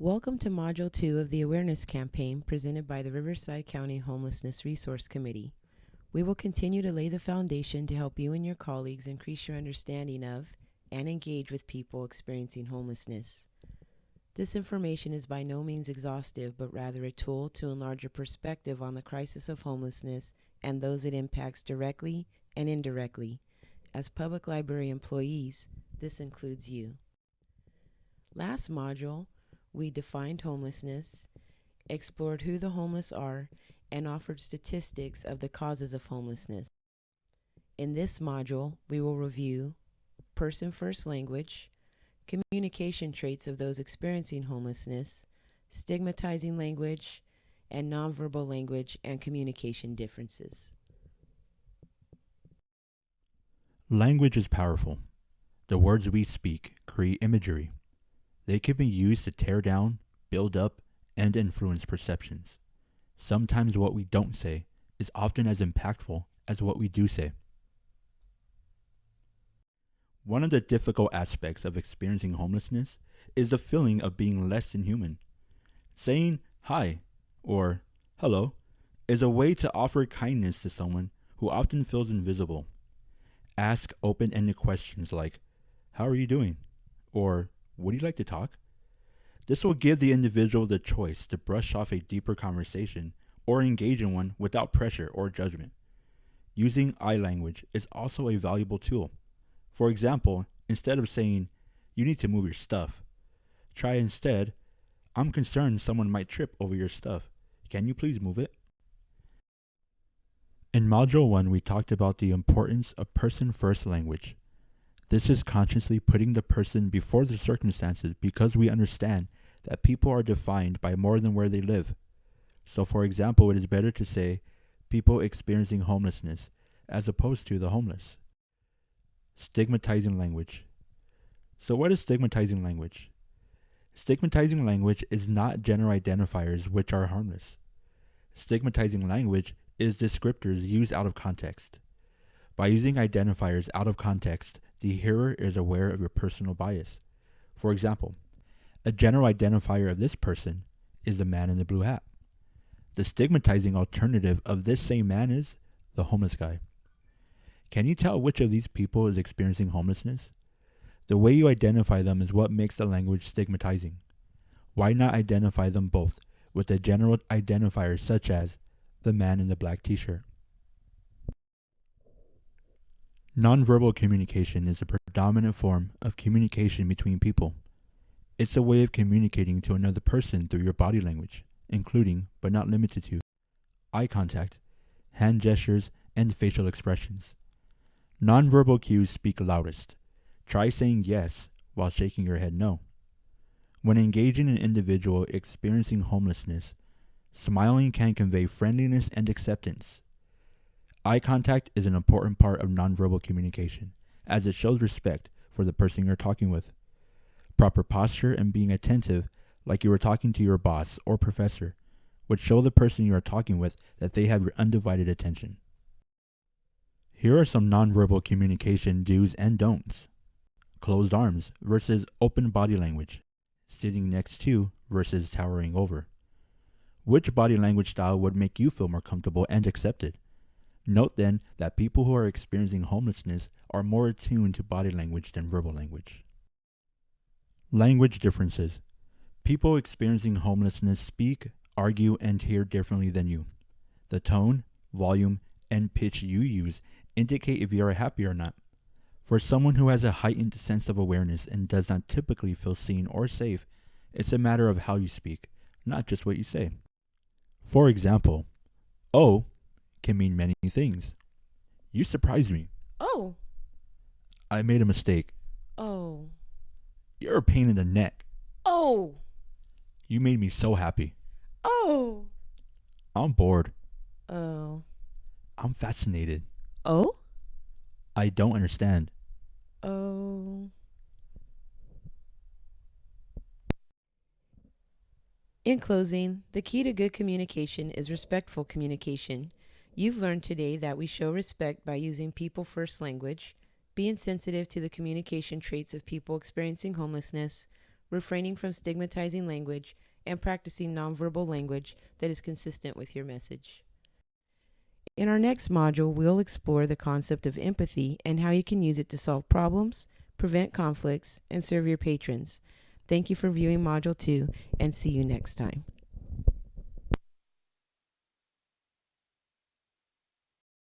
Welcome to Module 2 of the Awareness Campaign presented by the Riverside County Homelessness Resource Committee. We will continue to lay the foundation to help you and your colleagues increase your understanding of and engage with people experiencing homelessness. This information is by no means exhaustive, but rather a tool to enlarge your perspective on the crisis of homelessness and those it impacts directly and indirectly. As public library employees, this includes you. Last module, we defined homelessness, explored who the homeless are, and offered statistics of the causes of homelessness. In this module, we will review PersonFirst Language, communication traits of those experiencing homelessness, stigmatizing language, and nonverbal language and communication differences. Language is powerful. The words we speak create imagery. They can be used to tear down, build up, and influence perceptions. Sometimes what we don't say is often as impactful as what we do say. One of the difficult aspects of experiencing homelessness is the feeling of being less than human. Saying hi or hello is a way to offer kindness to someone who often feels invisible. Ask open-ended questions like, "How are you doing?" or "Would you like to talk?" This will give the individual the choice to brush off a deeper conversation or engage in one without pressure or judgment. Using eye language is also a valuable tool. For example, instead of saying, "You need to move your stuff," try instead, "I'm concerned someone might trip over your stuff. Can you please move it?" In Module 1, we talked about the importance of person-first language. This is consciously putting the person before the circumstances because we understand that people are defined by more than where they live. So for example, it is better to say people experiencing homelessness as opposed to the homeless. Stigmatizing language. So what is stigmatizing language? Stigmatizing language is not gender identifiers which are harmless. Stigmatizing language is descriptors used out of context. By using identifiers out of context, the hearer is aware of your personal bias. For example, a general identifier of this person is the man in the blue hat. The stigmatizing alternative of this same man is the homeless guy. Can you tell which of these people is experiencing homelessness? The way you identify them is what makes the language stigmatizing. Why not identify them both with a general identifier such as the man in the black t-shirt? Nonverbal communication is a predominant form of communication between people. It's a way of communicating to another person through your body language, including, but not limited to, eye contact, hand gestures, and facial expressions. Nonverbal cues speak loudest. Try saying yes while shaking your head no. When engaging an individual experiencing homelessness, smiling can convey friendliness and acceptance. Eye contact is an important part of nonverbal communication, as it shows respect for the person you're talking with. Proper posture and being attentive, like you were talking to your boss or professor, would show the person you are talking with that they have your undivided attention. Here are some nonverbal communication do's and don'ts. Closed arms versus open body language. Sitting next to versus towering over. Which body language style would make you feel more comfortable and accepted? Note then that people who are experiencing homelessness are more attuned to body language than verbal language. Language differences. People experiencing homelessness speak, argue, and hear differently than you. The tone, volume, and pitch you use indicate if you are happy or not. For someone who has a heightened sense of awareness and does not typically feel seen or safe, it's a matter of how you speak, not just what you say. For example, "Oh" can mean many things. "You surprised me." Oh! "I made a mistake." Oh! "You're a pain in the neck." Oh! "You made me so happy." Oh! "I'm bored." Oh! "I'm fascinated." Oh? "I don't understand." Oh. In closing, the key to good communication is respectful communication. You've learned today that we show respect by using people-first language, being sensitive to the communication traits of people experiencing homelessness, refraining from stigmatizing language, and practicing nonverbal language that is consistent with your message. In our next module, we'll explore the concept of empathy and how you can use it to solve problems, prevent conflicts, and serve your patrons. Thank you for viewing Module 2, and see you next time.